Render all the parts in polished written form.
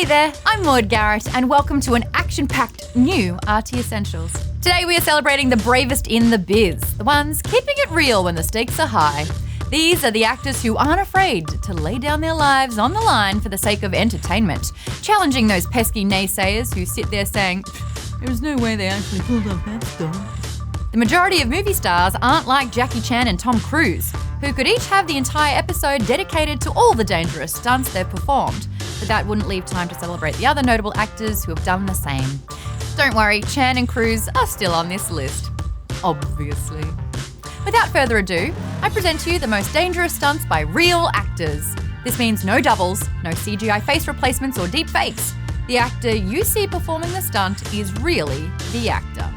Hey there, I'm Maud Garrett and welcome to an action-packed new RT Essentials. Today we are celebrating the bravest in the biz, the ones keeping it real when the stakes are high. These are the actors who aren't afraid to lay down their lives on the line for the sake of entertainment, challenging those pesky naysayers who sit there saying, "There's no way they actually pulled off that stunt." The majority of movie stars aren't like Jackie Chan and Tom Cruise, who could each have the entire episode dedicated to all the dangerous stunts they've performed, but that wouldn't leave time to celebrate the other notable actors who have done the same. Don't worry, Chan and Cruise are still on this list. Obviously. Without further ado, I present to you the most dangerous stunts by real actors. This means no doubles, no CGI face replacements or deep fakes. The actor you see performing the stunt is really the actor.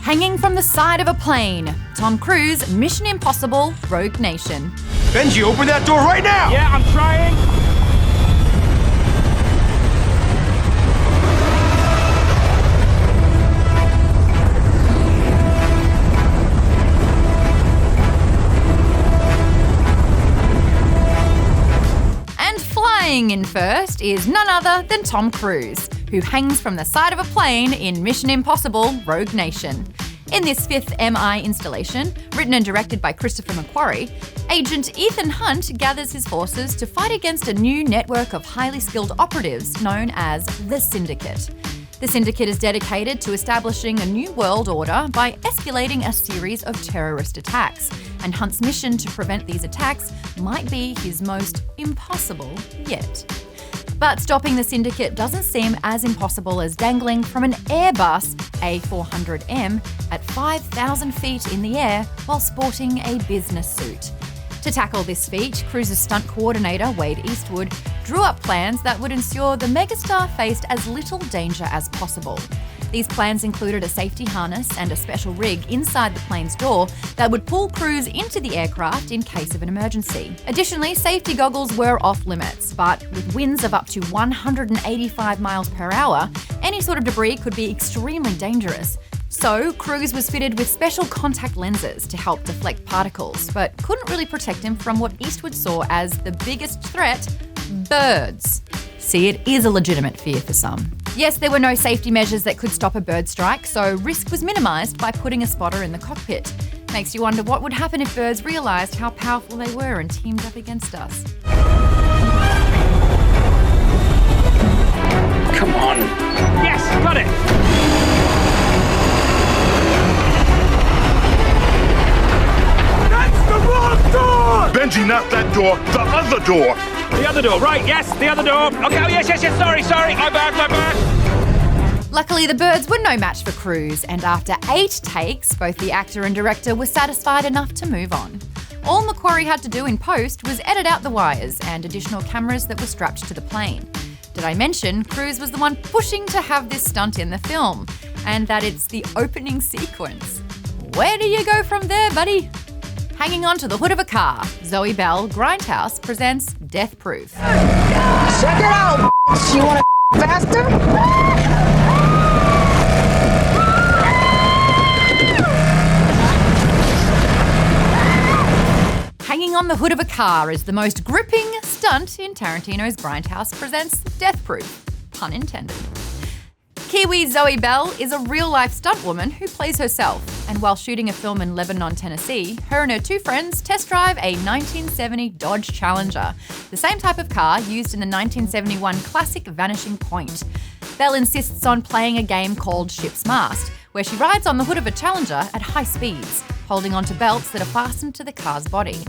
Hanging from the side of a plane, Tom Cruise, Mission Impossible, Rogue Nation. Benji, open that door right now! Yeah, I'm trying. And flying in first is none other than Tom Cruise, who hangs from the side of a plane in Mission Impossible, Rogue Nation. In this fifth MI installation, written and directed by Christopher McQuarrie, Agent Ethan Hunt gathers his forces to fight against a new network of highly skilled operatives known as the Syndicate. The Syndicate is dedicated to establishing a new world order by escalating a series of terrorist attacks, and Hunt's mission to prevent these attacks might be his most impossible yet. But stopping the Syndicate doesn't seem as impossible as dangling from an Airbus A400M at 5,000 feet in the air while sporting a business suit. To tackle this feat, Cruise's stunt coordinator, Wade Eastwood, drew up plans that would ensure the megastar faced as little danger as possible. These plans included a safety harness and a special rig inside the plane's door that would pull Cruise into the aircraft in case of an emergency. Additionally, safety goggles were off limits, but with winds of up to 185 miles per hour, any sort of debris could be extremely dangerous. So, Cruise was fitted with special contact lenses to help deflect particles, but couldn't really protect him from what Eastwood saw as the biggest threat: birds. See, it is a legitimate fear for some. Yes, there were no safety measures that could stop a bird strike, so risk was minimised by putting a spotter in the cockpit. Makes you wonder what would happen if birds realised how powerful they were and teamed up against us. Come on. Yes, got it. That's the wrong door! Benji, not that door, the other door! The other door, right, yes, the other door. Okay, oh, yes, sorry, my bad. Luckily, the birds were no match for Cruise, and after 8 takes, both the actor and director were satisfied enough to move on. All McQuarrie had to do in post was edit out the wires and additional cameras that were strapped to the plane. Did I mention Cruise was the one pushing to have this stunt in the film, and that it's the opening sequence? Where do you go from there, buddy? Hanging onto the hood of a car, Zoe Bell, Grindhouse, presents Death Proof. Check it out, you wanna faster? Hanging on the hood of a car is the most gripping stunt in Tarantino's Grindhouse presents Death Proof, pun intended. Kiwi Zoe Bell is a real-life stunt woman who plays herself, and while shooting a film in Lebanon, Tennessee, her and her 2 friends test drive a 1970 Dodge Challenger, the same type of car used in the 1971 classic Vanishing Point. Bell insists on playing a game called Ship's Mast, where she rides on the hood of a Challenger at high speeds, holding onto belts that are fastened to the car's body.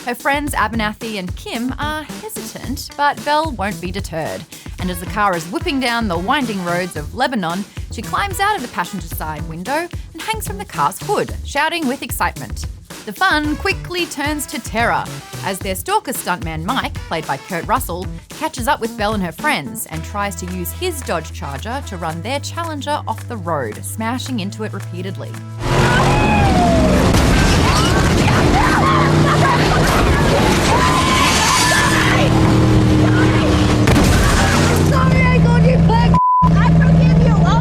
Her friends Abernathy and Kim are hesitant, but Belle won't be deterred. And as the car is whipping down the winding roads of Lebanon, she climbs out of the passenger side window and hangs from the car's hood, shouting with excitement. The fun quickly turns to terror as their stalker stuntman Mike, played by Kurt Russell, catches up with Belle and her friends and tries to use his Dodge Charger to run their Challenger off the road, smashing into it repeatedly. Sorry, I got you back. I forgive you. Oh,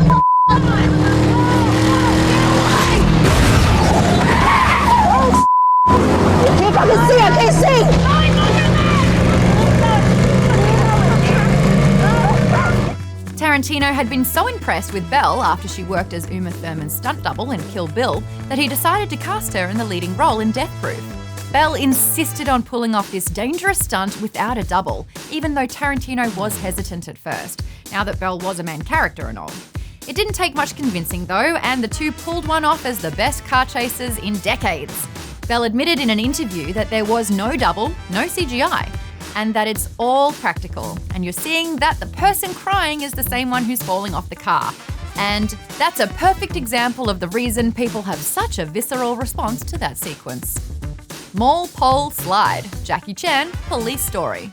I can see, I can't see. Tarantino had been so impressed with Belle after she worked as Uma Thurman's stunt double in Kill Bill that he decided to cast her in the leading role in Death Proof. Belle insisted on pulling off this dangerous stunt without a double, even though Tarantino was hesitant at first, now that Belle was a main character and all. It didn't take much convincing though, and the two pulled one off as the best car chasers in decades. Belle admitted in an interview that there was no double, no CGI, and that it's all practical, and you're seeing that the person crying is the same one who's falling off the car. And that's a perfect example of the reason people have such a visceral response to that sequence. Mall Pole Slide, Jackie Chan, Police Story.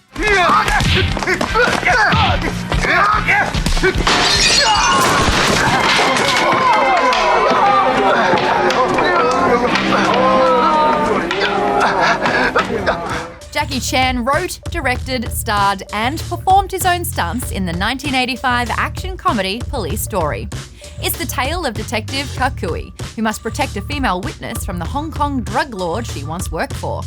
Jackie Chan wrote, directed, starred, and performed his own stunts in the 1985 action comedy Police Story. It's the tale of Detective Kakui, who must protect a female witness from the Hong Kong drug lord she once worked for.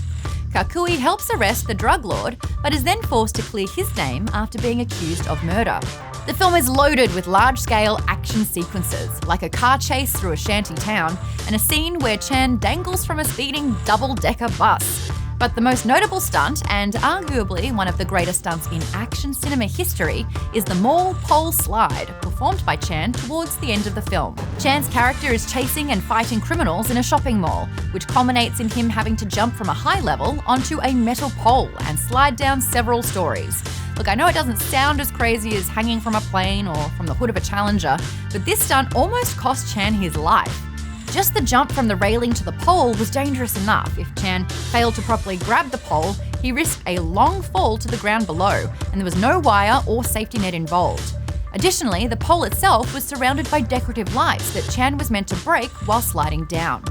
Kakui helps arrest the drug lord, but is then forced to clear his name after being accused of murder. The film is loaded with large-scale action sequences, like a car chase through a shanty town and a scene where Chan dangles from a speeding double-decker bus. But the most notable stunt, and arguably one of the greatest stunts in action cinema history, is the Mall Pole Slide, performed by Chan towards the end of the film. Chan's character is chasing and fighting criminals in a shopping mall, which culminates in him having to jump from a high level onto a metal pole and slide down several stories. Look, I know it doesn't sound as crazy as hanging from a plane or from the hood of a Challenger, but this stunt almost cost Chan his life. Just the jump from the railing to the pole was dangerous enough. If Chan failed to properly grab the pole, he risked a long fall to the ground below, and there was no wire or safety net involved. Additionally, the pole itself was surrounded by decorative lights that Chan was meant to break while sliding down.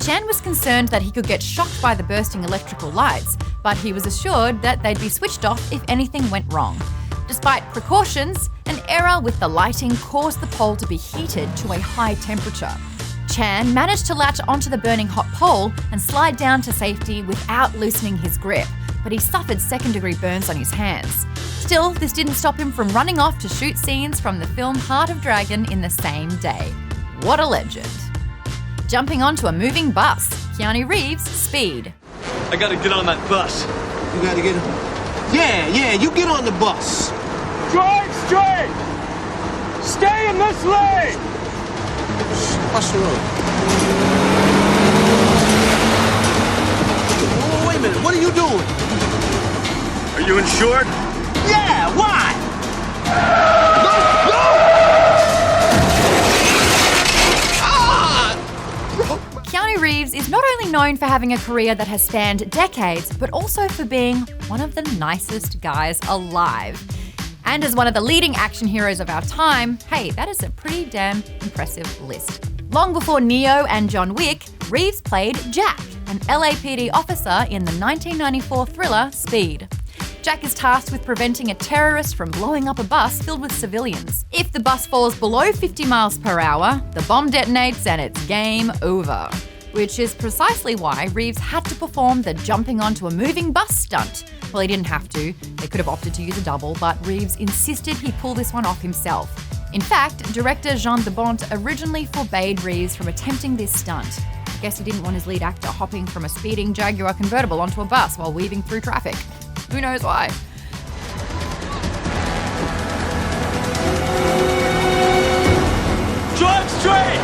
Chan was concerned that he could get shocked by the bursting electrical lights, but he was assured that they'd be switched off if anything went wrong. Despite precautions, an error with the lighting caused the pole to be heated to a high temperature. Chan managed to latch onto the burning hot pole and slide down to safety without loosening his grip, but he suffered second-degree burns on his hands. Still, this didn't stop him from running off to shoot scenes from the film Heart of Dragon in the same day. What a legend. Jumping onto a moving bus, Keanu Reeves, Speed. I gotta get on that bus. You gotta get Yeah, you get on the bus. Drive straight! Stay in this lane! What's the road? Oh, wait a minute, what are you doing? Are you insured? Yeah, why? Keanu Reeves is not only known for having a career that has spanned decades, but also for being one of the nicest guys alive. And as one of the leading action heroes of our time, hey, that is a pretty damn impressive list. Long before Neo and John Wick, Reeves played Jack, an LAPD officer in the 1994 thriller Speed. Jack is tasked with preventing a terrorist from blowing up a bus filled with civilians. If the bus falls below 50 miles per hour, the bomb detonates and it's game over. Which is precisely why Reeves had to perform the jumping onto a moving bus stunt. Well, he didn't have to. They could have opted to use a double, but Reeves insisted he pull this one off himself. In fact, director Jean de Bont originally forbade Reeves from attempting this stunt. I guess he didn't want his lead actor hopping from a speeding Jaguar convertible onto a bus while weaving through traffic. Who knows why? Drive straight!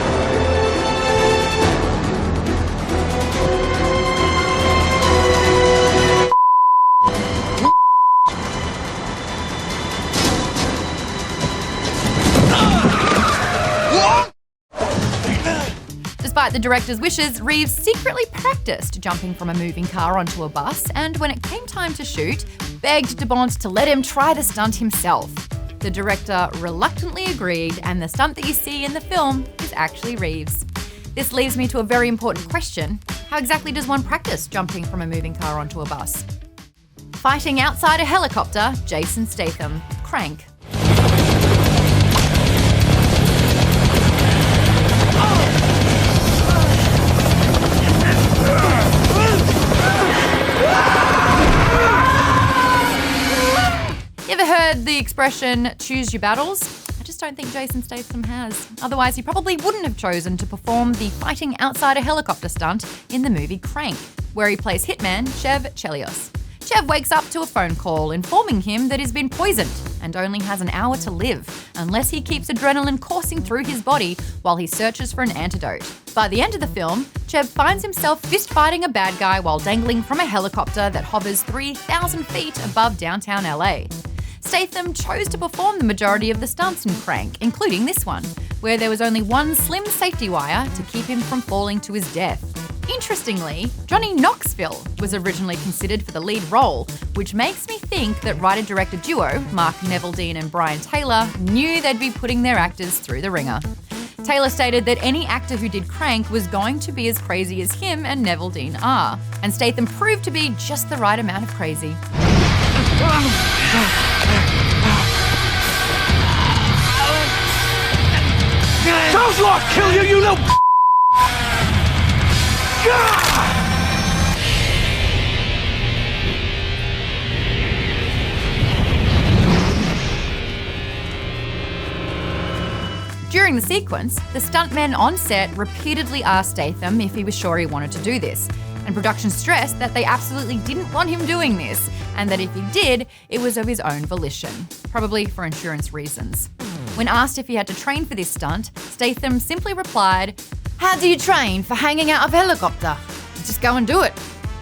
Despite the director's wishes, Reeves secretly practiced jumping from a moving car onto a bus, and when it came time to shoot, begged de Bont to let him try the stunt himself. The director reluctantly agreed, and the stunt that you see in the film is actually Reeves. This leaves me to a very important question. How exactly does one practice jumping from a moving car onto a bus? Fighting outside a helicopter, Jason Statham, Crank. You ever heard the expression, choose your battles? I just don't think Jason Statham has. Otherwise, he probably wouldn't have chosen to perform the fighting outside a helicopter stunt in the movie Crank, where he plays hitman Chev Chelios. Chev wakes up to a phone call informing him that he's been poisoned and only has an hour to live, unless he keeps adrenaline coursing through his body while he searches for an antidote. By the end of the film, Chev finds himself fist-fighting a bad guy while dangling from a helicopter that hovers 3,000 feet above downtown LA. Statham chose to perform the majority of the stunts in Crank, including this one, where there was only one slim safety wire to keep him from falling to his death. Interestingly, Johnny Knoxville was originally considered for the lead role, which makes me think that writer-director duo Mark Neveldine and Brian Taylor knew they'd be putting their actors through the ringer. Taylor stated that any actor who did Crank was going to be as crazy as him and Neveldine are, and Statham proved to be just the right amount of crazy. Told you I'll kill you, you little During the sequence, the stuntmen on set repeatedly asked Statham if he was sure he wanted to do this, and production stressed that they absolutely didn't want him doing this, and that if he did, it was of his own volition, probably for insurance reasons. When asked if he had to train for this stunt, Statham simply replied, "How do you train for hanging out of a helicopter? Just go and do it.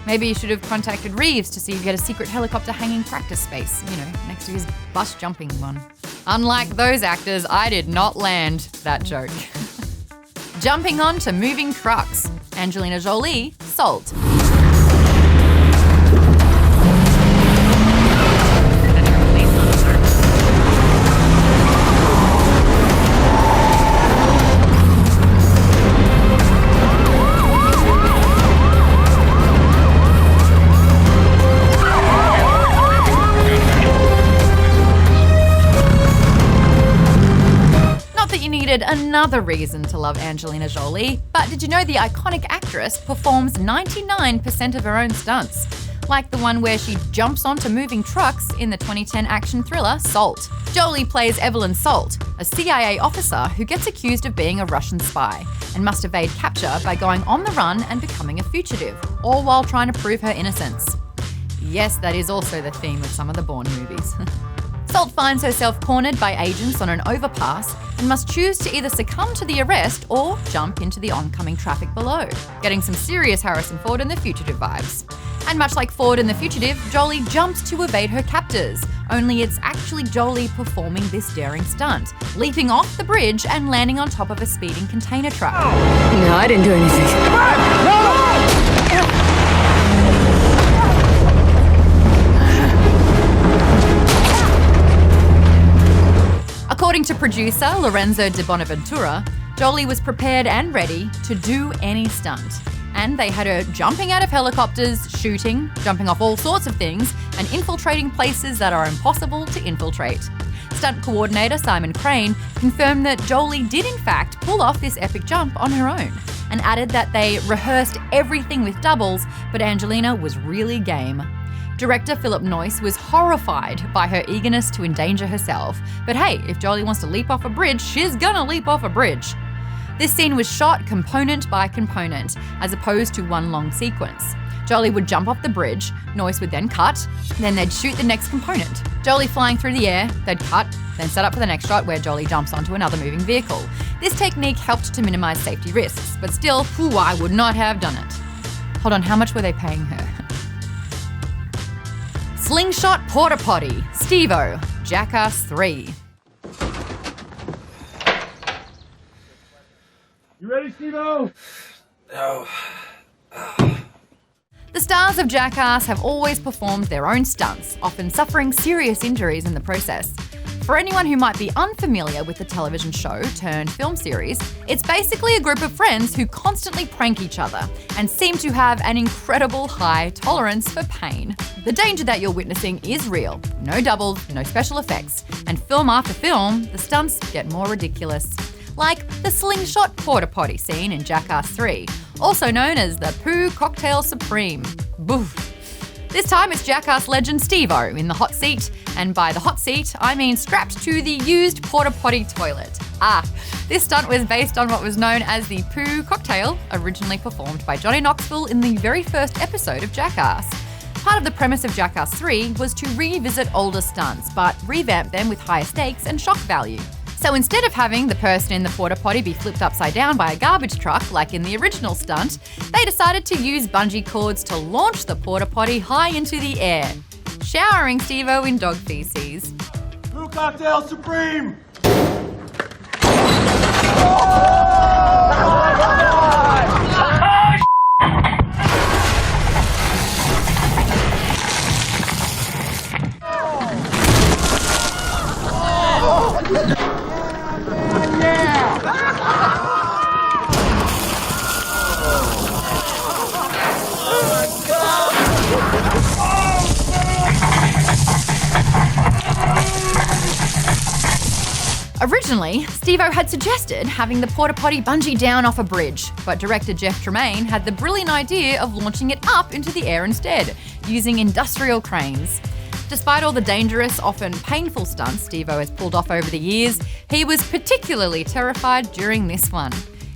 Maybe you should have contacted Reeves to see if you get a secret helicopter hanging practice space, next to his bus jumping one." Unlike those actors, I did not land that joke. Jumping on to moving trucks. Angelina Jolie, Salt. Another reason to love Angelina Jolie, but did you know the iconic actress performs 99% of her own stunts? Like the one where she jumps onto moving trucks in the 2010 action thriller Salt. Jolie plays Evelyn Salt, a CIA officer who gets accused of being a Russian spy and must evade capture by going on the run and becoming a fugitive, all while trying to prove her innocence. Yes, that is also the theme of some of the Bourne movies. Salt finds herself cornered by agents on an overpass and must choose to either succumb to the arrest or jump into the oncoming traffic below, getting some serious Harrison Ford and the Fugitive vibes. And much like Ford and the Fugitive, Jolie jumps to evade her captors, only it's actually Jolie performing this daring stunt, leaping off the bridge and landing on top of a speeding container truck. No, I didn't do anything. According to producer Lorenzo de Bonaventura, Jolie was prepared and ready to do any stunt. And they had her jumping out of helicopters, shooting, jumping off all sorts of things, and infiltrating places that are impossible to infiltrate. Stunt coordinator Simon Crane confirmed that Jolie did in fact pull off this epic jump on her own, and added that they rehearsed everything with doubles, but Angelina was really game. Director Philip Noyce was horrified by her eagerness to endanger herself. But hey, if Jolie wants to leap off a bridge, she's gonna leap off a bridge. This scene was shot component by component, as opposed to one long sequence. Jolie would jump off the bridge, Noyce would then cut, then they'd shoot the next component. Jolie flying through the air, they'd cut, then set up for the next shot where Jolie jumps onto another moving vehicle. This technique helped to minimize safety risks, but still, I would not have done it. Hold on, how much were they paying her? Slingshot Porta Potty, Steve-O, Jackass 3. You ready, Steve-O? No. The stars of Jackass have always performed their own stunts, often suffering serious injuries in the process. For anyone who might be unfamiliar with the television show turned film series, it's basically a group of friends who constantly prank each other and seem to have an incredible high tolerance for pain. The danger that you're witnessing is real. No doubles, no special effects. And film after film, the stunts get more ridiculous. Like the slingshot porta potty scene in Jackass 3, also known as the Poo Cocktail Supreme. Boof. This time it's Jackass legend Steve-O in the hot seat, and by the hot seat, I mean strapped to the used porta potty toilet. This stunt was based on what was known as the Poo Cocktail, originally performed by Johnny Knoxville in the very first episode of Jackass. Part of the premise of Jackass 3 was to revisit older stunts, but revamp them with higher stakes and shock value. So instead of having the person in the porta potty be flipped upside down by a garbage truck like in the original stunt, they decided to use bungee cords to launch the porta potty high into the air, showering Steve-O in dog feces. Blue Cocktail Supreme! Originally, Steve-O had suggested having the porta potty bungee down off a bridge, but director Jeff Tremaine had the brilliant idea of launching it up into the air instead, using industrial cranes. Despite all the dangerous, often painful stunts Steve-O has pulled off over the years, he was particularly terrified during this one.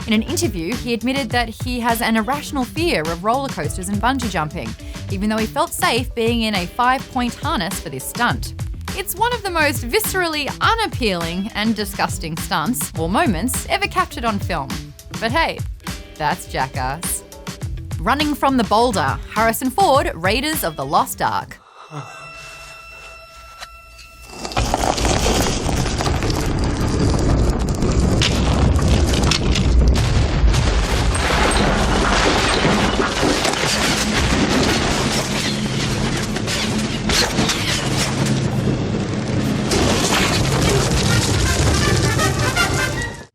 In an interview, he admitted that he has an irrational fear of roller coasters and bungee jumping, even though he felt safe being in a 5-point harness for this stunt. It's one of the most viscerally unappealing and disgusting stunts or moments ever captured on film. But hey, that's Jackass. Running from the boulder, Harrison Ford, Raiders of the Lost Ark.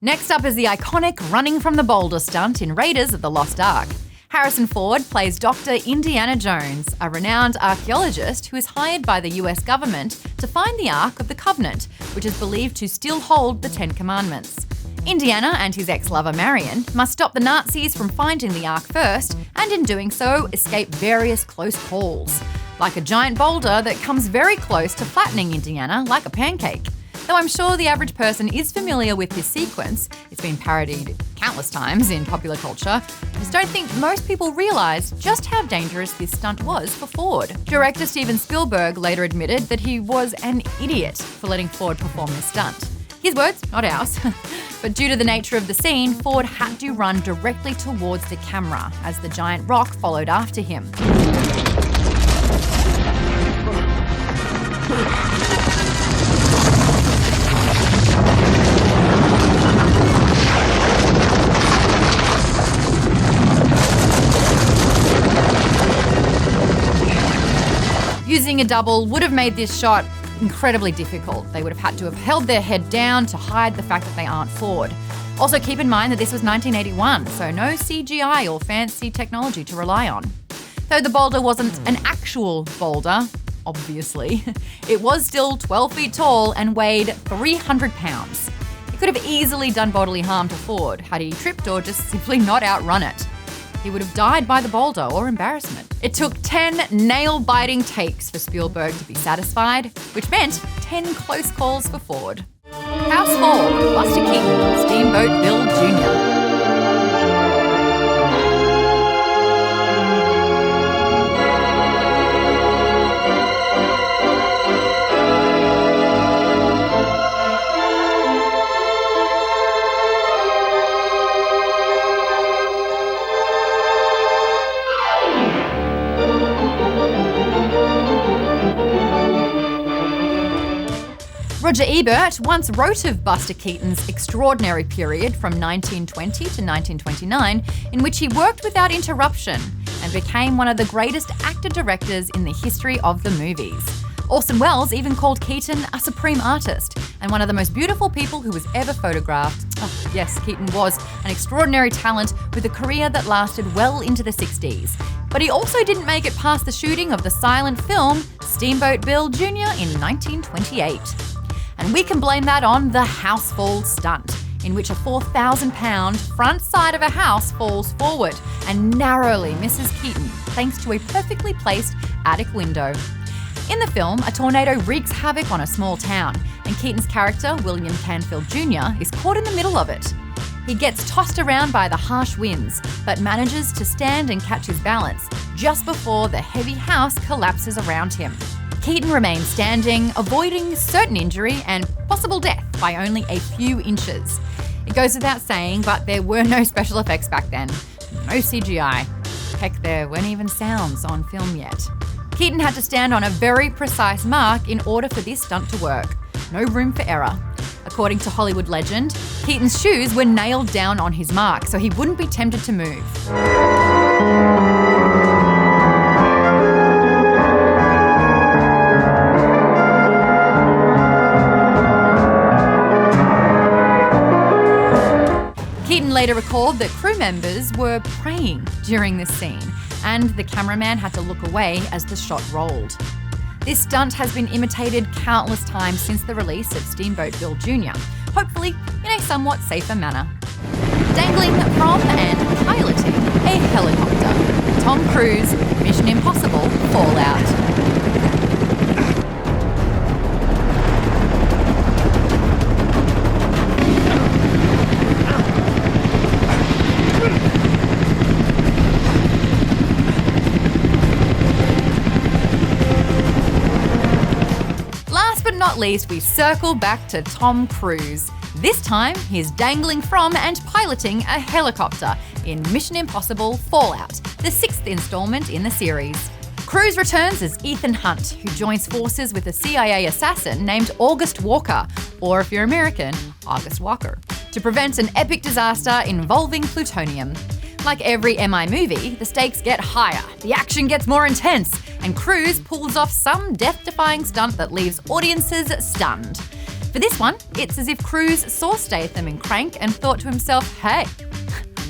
Next up is the iconic running from the boulder stunt in Raiders of the Lost Ark. Harrison Ford plays Dr. Indiana Jones, a renowned archaeologist who is hired by the US government to find the Ark of the Covenant, which is believed to still hold the Ten Commandments. Indiana and his ex-lover Marion must stop the Nazis from finding the Ark first, and in doing so, escape various close calls, like a giant boulder that comes very close to flattening Indiana like a pancake. Though I'm sure the average person is familiar with this sequence, it's been parodied countless times in popular culture, I just don't think most people realise just how dangerous this stunt was for Ford. Director Steven Spielberg later admitted that he was an idiot for letting Ford perform this stunt. His words, not ours. But due to the nature of the scene, Ford had to run directly towards the camera as the giant rock followed after him. Using a double would have made this shot incredibly difficult. They would have had to have held their head down to hide the fact that they aren't Ford. Also keep in mind that this was 1981, so no CGI or fancy technology to rely on. Though the boulder wasn't an actual boulder, obviously, it was still 12 feet tall and weighed 300 pounds. It could have easily done bodily harm to Ford had he tripped or just simply not outrun it. He would have died by the boulder or embarrassment. It took 10 nail-biting takes for Spielberg to be satisfied, which meant 10 close calls for Ford. House 4, Buster Keaton, Steamboat Bill Jr. Roger Ebert once wrote of Buster Keaton's extraordinary period from 1920 to 1929, in which he worked without interruption and became one of the greatest actor-directors in the history of the movies. Orson Welles even called Keaton a supreme artist and one of the most beautiful people who was ever photographed. Oh, yes, Keaton was an extraordinary talent with a career that lasted well into the 60s. But he also didn't make it past the shooting of the silent film Steamboat Bill Jr. in 1928. And we can blame that on the house fall stunt, in which a 4,000-pound front side of a house falls forward and narrowly misses Keaton thanks to a perfectly placed attic window. In the film, a tornado wreaks havoc on a small town, and Keaton's character, William Canfield Jr., is caught in the middle of it. He gets tossed around by the harsh winds, but manages to stand and catch his balance just before the heavy house collapses around him. Keaton remains standing, avoiding certain injury and possible death by only a few inches. It goes without saying, but there were no special effects back then. No CGI. Heck, there weren't even sounds on film yet. Keaton had to stand on a very precise mark in order for this stunt to work. No room for error. According to Hollywood legend, Keaton's shoes were nailed down on his mark so he wouldn't be tempted to move. Keaton later recalled that crew members were praying during this scene, and the cameraman had to look away as the shot rolled. This stunt has been imitated countless times since the release of Steamboat Bill Jr., hopefully in a somewhat safer manner. Dangling from and piloting a helicopter. Tom Cruise, Mission Impossible Fallout. Not least, we circle back to Tom Cruise. This time, he's dangling from and piloting a helicopter in Mission Impossible Fallout, the 6th installment in the series. Cruise returns as Ethan Hunt, who joins forces with a CIA assassin named August Walker, or if you're American, August Walker, to prevent an epic disaster involving plutonium. Like every MI movie, the stakes get higher, the action gets more intense, and Cruise pulls off some death-defying stunt that leaves audiences stunned. For this one, it's as if Cruise saw Statham in Crank and thought to himself, hey,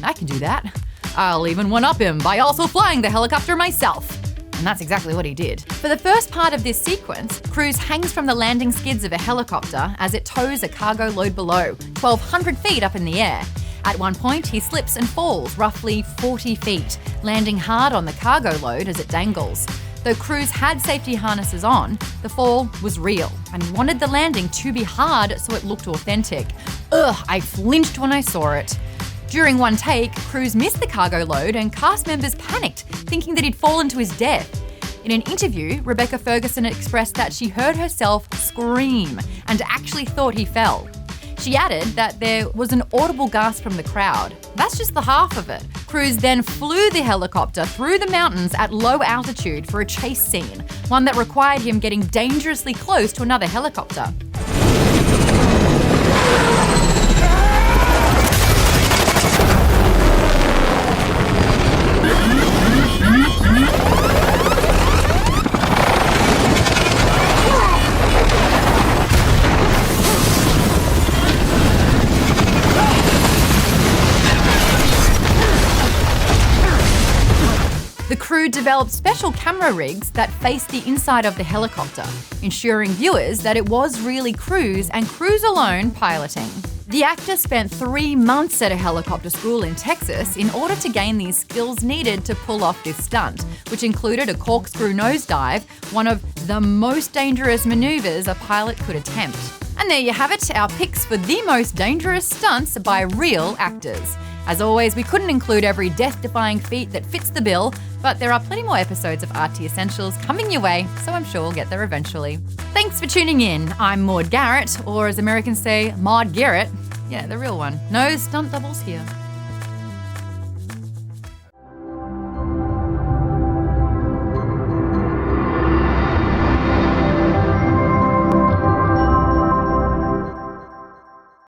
I can do that. I'll even one-up him by also flying the helicopter myself. And that's exactly what he did. For the first part of this sequence, Cruise hangs from the landing skids of a helicopter as it tows a cargo load below, 1,200 feet up in the air. At one point, he slips and falls roughly 40 feet, landing hard on the cargo load as it dangles. Though Cruise had safety harnesses on, the fall was real, and he wanted the landing to be hard so it looked authentic. I flinched when I saw it. During one take, Cruise missed the cargo load and cast members panicked, thinking that he'd fallen to his death. In an interview, Rebecca Ferguson expressed that she heard herself scream and actually thought he fell. She added that there was an audible gasp from the crowd. That's just the half of it. Cruise then flew the helicopter through the mountains at low altitude for a chase scene, one that required him getting dangerously close to another helicopter. The crew developed special camera rigs that faced the inside of the helicopter, ensuring viewers that it was really Cruise and Cruise alone piloting. The actor spent 3 months at a helicopter school in Texas in order to gain these skills needed to pull off this stunt, which included a corkscrew nosedive, one of the most dangerous maneuvers a pilot could attempt. And there you have it, our picks for the most dangerous stunts by real actors. As always, we couldn't include every death-defying feat that fits the bill, but there are plenty more episodes of RT Essentials coming your way, so I'm sure we'll get there eventually. Thanks for tuning in. I'm Maud Garrett, or as Americans say, Maud Garrett. Yeah, the real one. No stunt doubles here.